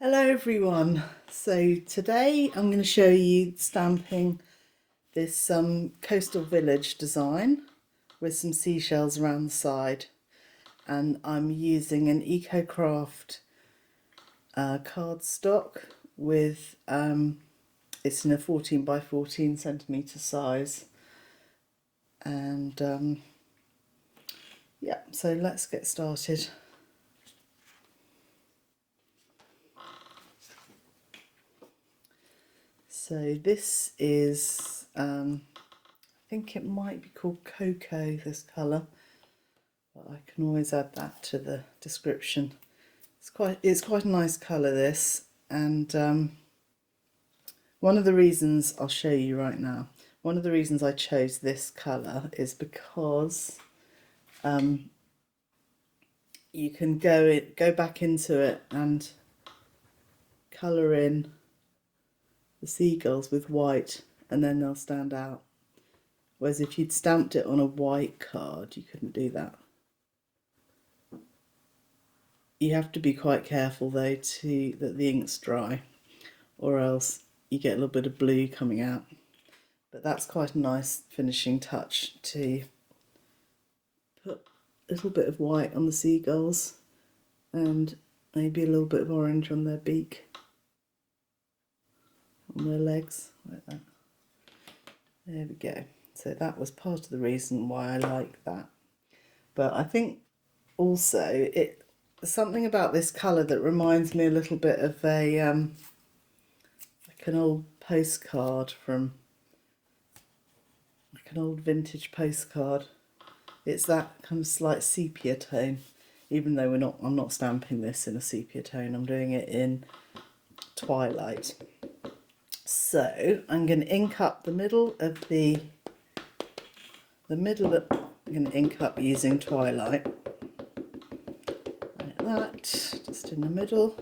Hello everyone. So today I'm going to show you stamping this coastal village design with some seashells around the side, and I'm using an EcoCraft cardstock with it's in a 14 by 14 centimetre size, and yeah, so let's get started. So this is, I think it might be called Cocoa, this colour, but I can always add that to the description. It's quite a nice colour, this, and one of the reasons, I'll show you right now, one of the reasons I chose this colour is because you can go back into it and colour in the seagulls with white, and then they'll stand out. Whereas if you'd stamped it on a white card, you couldn't do that. You have to be quite careful though that the ink's dry, or else you get a little bit of blue coming out. But that's quite a nice finishing touch, to put a little bit of white on the seagulls and maybe a little bit of orange on their beak, on their legs, like that. There we go. So that was part of the reason why I like that. But I think also something about this colour that reminds me a little bit of a like an old postcard, from like an old vintage postcard. It's that kind of slight sepia tone, even though I'm not stamping this in a sepia tone, I'm doing it in twilight. So I'm going to ink up the middle of I'm going to ink up using twilight, like that, just in the middle.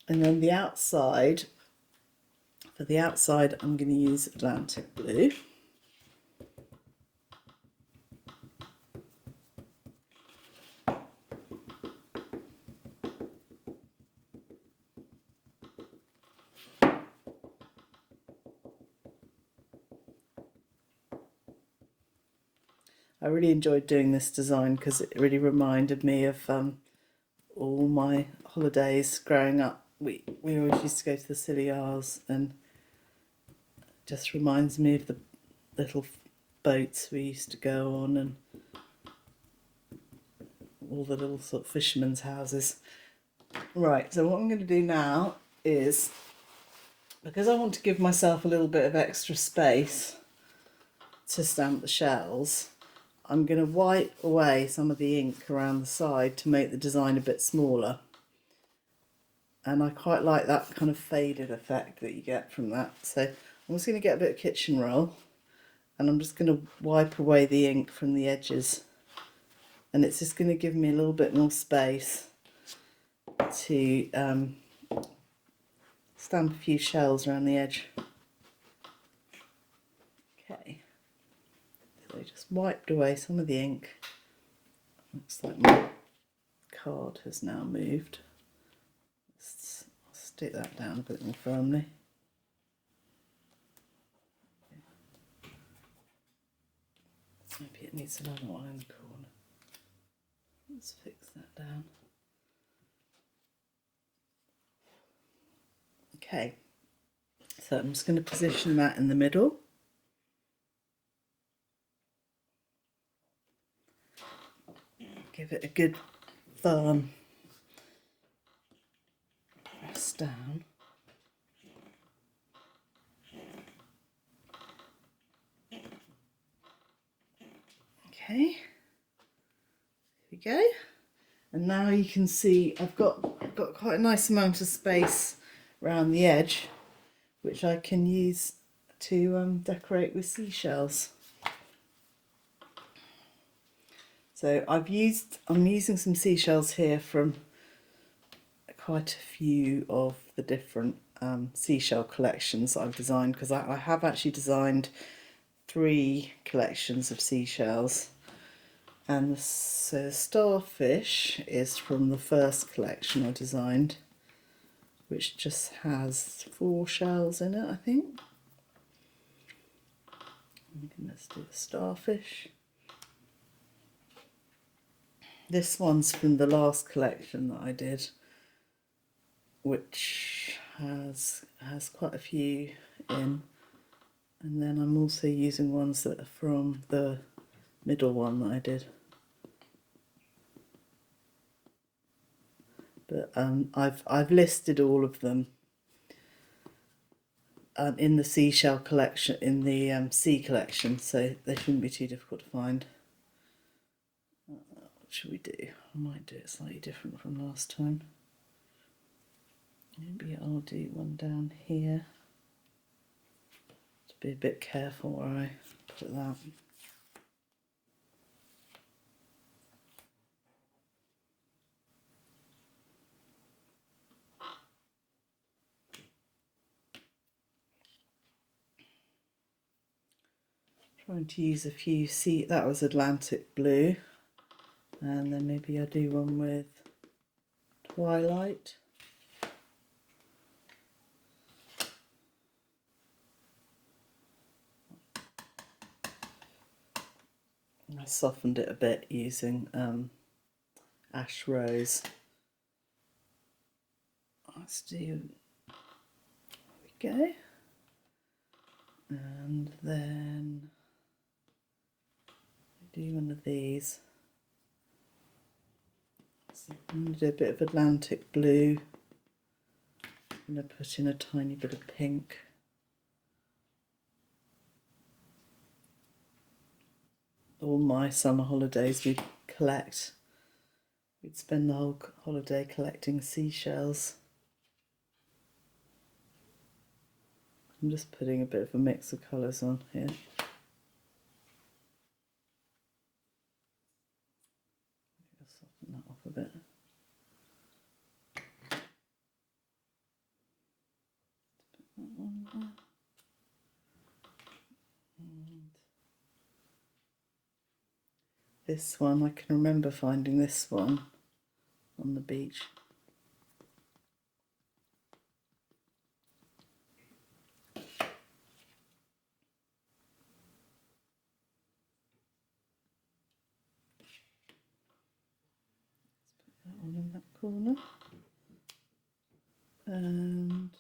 And then the outside, for the outside I'm going to use Atlantic blue. I really enjoyed doing this design because it really reminded me of all my holidays growing up. We always used to go to the Scilly, and just reminds me of the little boats we used to go on and all the little sort of fishermen's houses. Right, so what I'm going to do now is, because I want to give myself a little bit of extra space to stamp the shells, I'm going to wipe away some of the ink around the side to make the design a bit smaller. And I quite like that kind of faded effect that you get from that. So I'm just going to get a bit of kitchen roll, and I'm just going to wipe away the ink from the edges. And it's just going to give me a little bit more space to stamp a few shells around the edge. Okay. So I just wiped away some of the ink. Looks like my card has now moved. Let's stick that down a bit more firmly. Maybe it needs another one in the corner. Let's fix that down. Okay, so I'm just going to position that in the middle. Give it a good firm press down. Okay, here we go. And now you can see I've got quite a nice amount of space around the edge, which I can use to decorate with seashells. So I'm using some seashells here from quite a few of the different seashell collections I've designed, because I have actually designed 3 collections of seashells. And so Starfish is from the first collection I designed, which just has 4 shells in it, I think. Let's do the Starfish. This one's from the last collection that I did, which has quite a few in. And then I'm also using ones that are from the middle one that I did. But I've listed all of them in the seashell collection, in the sea collection, so they shouldn't be too difficult to find. What should we do? I might do it slightly different from last time. Maybe I'll do one down here. To be a bit careful where I put that. Trying to use a few that was Atlantic blue, and then maybe I'll do one with Twilight. I softened it a bit using Ash Rose. Let's do, there we go. And then do one of these. So I'm going to do a bit of Atlantic blue. I'm going to put in a tiny bit of pink. All my summer holidays we'd spend the whole holiday collecting seashells. I'm just putting a bit of a mix of colours on here. I'll soften that off a bit. Put that one there. And this one, I can remember finding this one on the beach. Let's put that one in that corner. And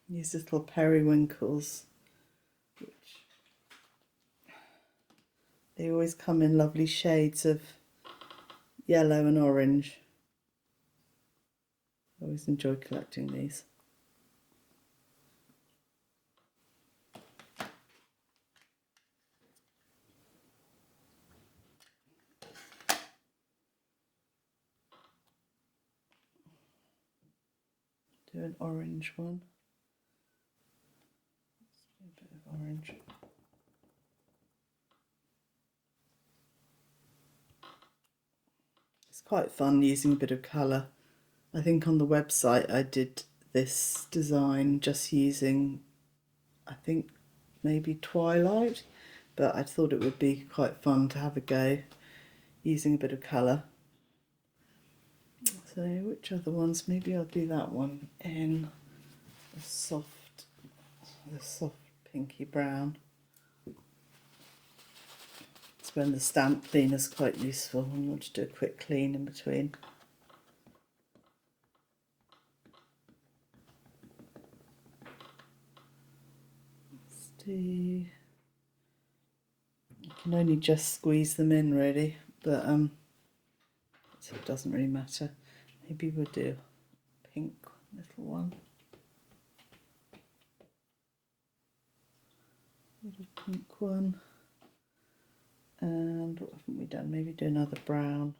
these little periwinkles, which they always come in lovely shades of yellow and orange. I always enjoy collecting these. Do an orange one. Let's do a bit of orange. It's quite fun using a bit of colour. I think on the website I did this design just using, I think maybe Twilight, but I thought it would be quite fun to have a go using a bit of colour. So which other ones? Maybe I'll do that one in the soft pinky brown. It's when the stamp cleaner is quite useful when you want to do a quick clean in between. You can only just squeeze them in really, but so it doesn't really matter. Maybe we'll do a pink little one. Little pink one. And what haven't we done? Maybe do another brown.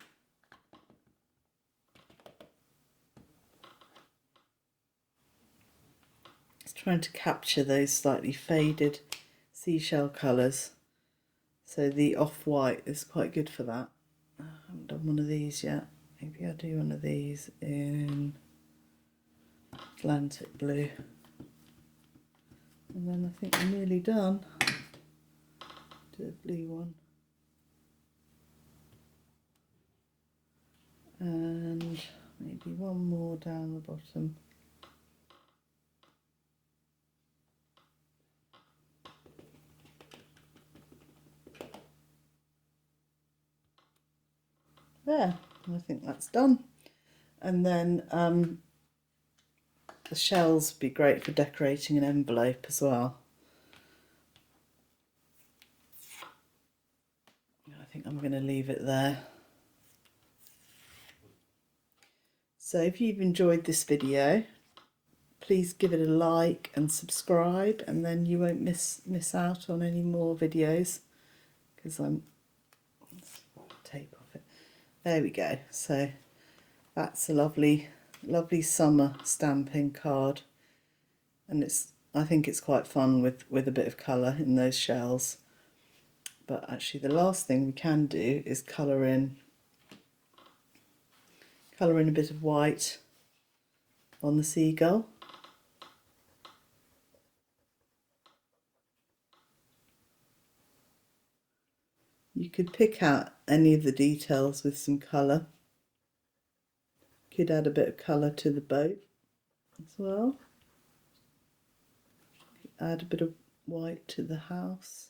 Trying to capture those slightly faded seashell colours. So the off-white is quite good for that. I haven't done one of these yet. Maybe I'll do one of these in Atlantic blue. And then I think I'm nearly done. Do a blue one. And maybe one more down the bottom. There, I think that's done. And then the shells would be great for decorating an envelope as well. I think I'm going to leave it there. So if you've enjoyed this video, please give it a like and subscribe, and then you won't miss out on any more videos, because let's tape off it. There we go. So that's a lovely summer stamping card, and I think it's quite fun with a bit of colour in those shells. But actually the last thing we can do is colour in a bit of white on the seagull. You could pick out any of the details with some colour. Could add a bit of colour to the boat as well. Add a bit of white to the house.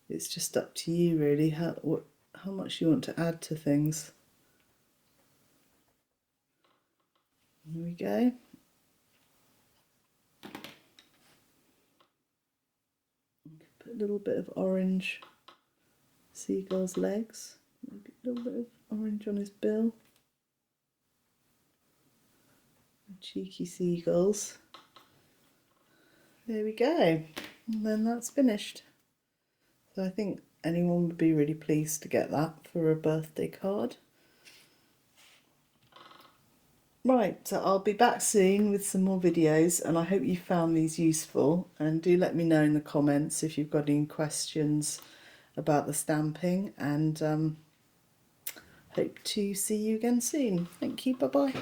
It's just up to you really how much you want to add to things. There we go. Put a little bit of orange, seagull's legs, maybe a little bit of orange on his bill. Cheeky seagulls. There we go. And then that's finished. So I think anyone would be really pleased to get that for a birthday card. Right, so I'll be back soon with some more videos, and I hope you found these useful, and do let me know in the comments if you've got any questions about the stamping, and hope to see you again soon. Thank you, bye bye.